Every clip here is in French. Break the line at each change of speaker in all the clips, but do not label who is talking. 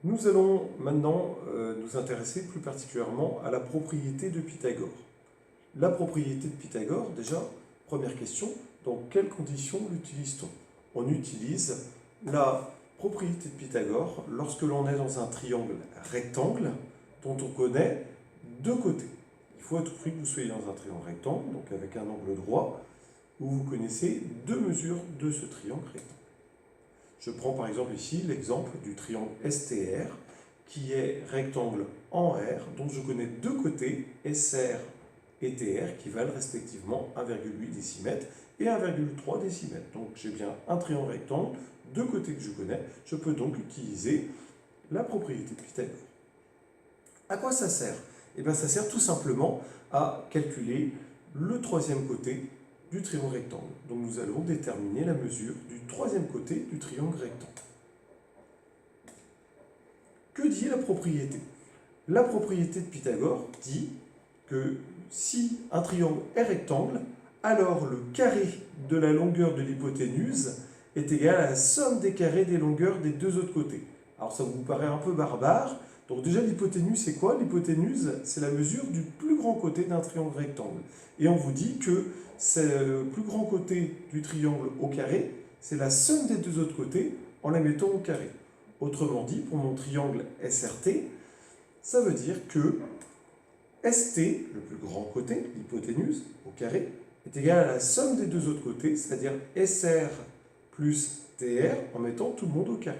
Nous allons maintenant nous intéresser plus particulièrement à la propriété de Pythagore. La propriété de Pythagore, déjà, première question, dans quelles conditions l'utilise-t-on? On utilise la propriété de Pythagore lorsque l'on est dans un triangle rectangle dont on connaît deux côtés. Il faut à tout prix que vous soyez dans un triangle rectangle, donc avec un angle droit, où vous connaissez deux mesures de ce triangle rectangle. Je prends par exemple ici l'exemple du triangle STR, qui est rectangle en R, dont je connais deux côtés, SR et TR, qui valent respectivement 1,8 décimètres et 1,3 décimètres. Donc j'ai bien un triangle rectangle, deux côtés que je connais, je peux donc utiliser la propriété de Pythagore. À quoi ça sert? Eh bien ça sert tout simplement à calculer le troisième côté du triangle rectangle. Donc nous allons déterminer la mesure du troisième côté du triangle rectangle. Que dit la propriété? La propriété de Pythagore dit que si un triangle est rectangle, alors le carré de la longueur de l'hypoténuse est égal à la somme des carrés des longueurs des deux autres côtés. Alors ça vous paraît un peu barbare. Donc déjà l'hypoténuse c'est quoi? L'hypoténuse c'est la mesure du plus grand côté d'un triangle rectangle. Et on vous dit que c'est le plus grand côté du triangle au carré, c'est la somme des deux autres côtés en la mettant au carré. Autrement dit, pour mon triangle SRT, ça veut dire que ST, le plus grand côté, l'hypoténuse, au carré, est égal à la somme des deux autres côtés, c'est-à-dire SR plus TR, en mettant tout le monde au carré.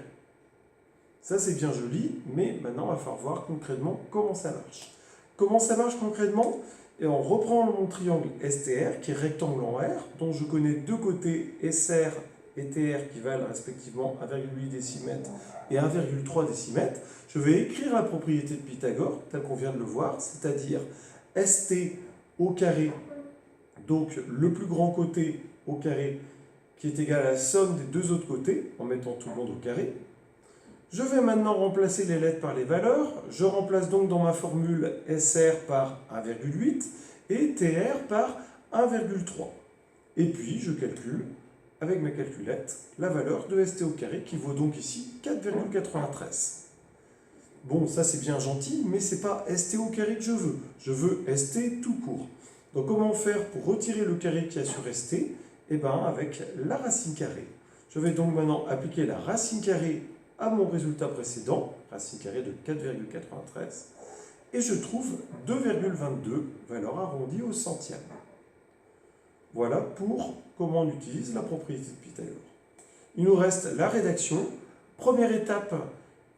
Ça, c'est bien joli, mais maintenant, il va falloir voir concrètement comment ça marche. Comment ça marche concrètement? Et on reprend mon triangle STR, qui est rectangle en R, dont je connais deux côtés SR et TR qui valent respectivement 1,8 décimètres et 1,3 décimètres. Je vais écrire la propriété de Pythagore, telle qu'on vient de le voir, c'est-à-dire ST au carré, donc le plus grand côté au carré, qui est égal à la somme des deux autres côtés, en mettant tout le monde au carré. Je vais maintenant remplacer les lettres par les valeurs. Je remplace donc dans ma formule SR par 1,8 et TR par 1,3. Et puis je calcule avec ma calculette la valeur de ST au carré qui vaut donc ici 4,93. Bon, ça c'est bien gentil, mais ce n'est pas ST au carré que je veux. Je veux ST tout court. Donc comment faire pour retirer le carré qu'il y a sur ST? Eh bien avec la racine carrée. Je vais donc maintenant appliquer la racine carrée à mon résultat précédent, racine carrée de 4,93, et je trouve 2,22, valeur arrondie au centième. Voilà pour comment on utilise la propriété de Pythagore. Il nous reste la rédaction. Première étape,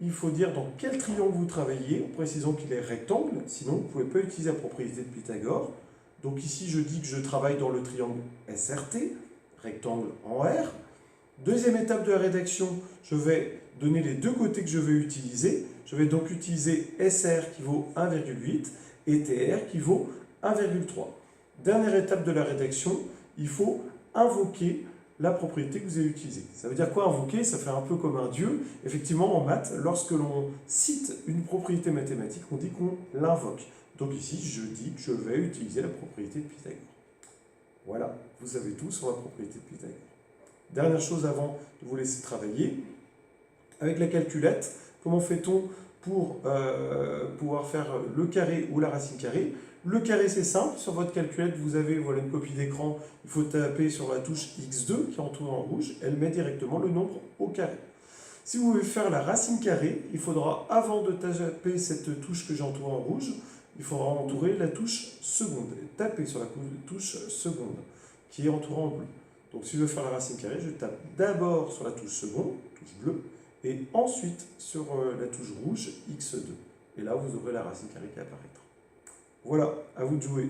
il faut dire dans quel triangle vous travaillez, en précisant qu'il est rectangle, sinon vous ne pouvez pas utiliser la propriété de Pythagore. Donc ici, je dis que je travaille dans le triangle SRT, rectangle en R. Deuxième étape de la rédaction, je vais donner les deux côtés que je vais utiliser. Je vais donc utiliser SR qui vaut 1,8 et TR qui vaut 1,3. Dernière étape de la rédaction, il faut invoquer la propriété que vous avez utilisée. Ça veut dire quoi invoquer? Ça fait un peu comme un dieu. Effectivement, en maths, lorsque l'on cite une propriété mathématique, on dit qu'on l'invoque. Donc ici, je dis que je vais utiliser la propriété de Pythagore. Voilà, vous savez tout sur la propriété de Pythagore. Dernière chose avant de vous laisser travailler, avec la calculette, comment fait-on pour pouvoir faire le carré ou la racine carrée? Le carré c'est simple, sur votre calculette vous avez voilà, une copie d'écran, il faut taper sur la touche X2 qui est entourée en rouge, elle met directement le nombre au carré. Si vous voulez faire la racine carrée, il faudra, avant de taper cette touche que j'ai entourée en rouge, il faudra entourer la touche seconde, taper sur la touche seconde qui est entourée en bleu. Donc si je veux faire la racine carrée, je tape d'abord sur la touche seconde, touche bleue, et ensuite sur la touche rouge, X2. Et là, vous aurez la racine carrée qui apparaîtra. Voilà, à vous de jouer.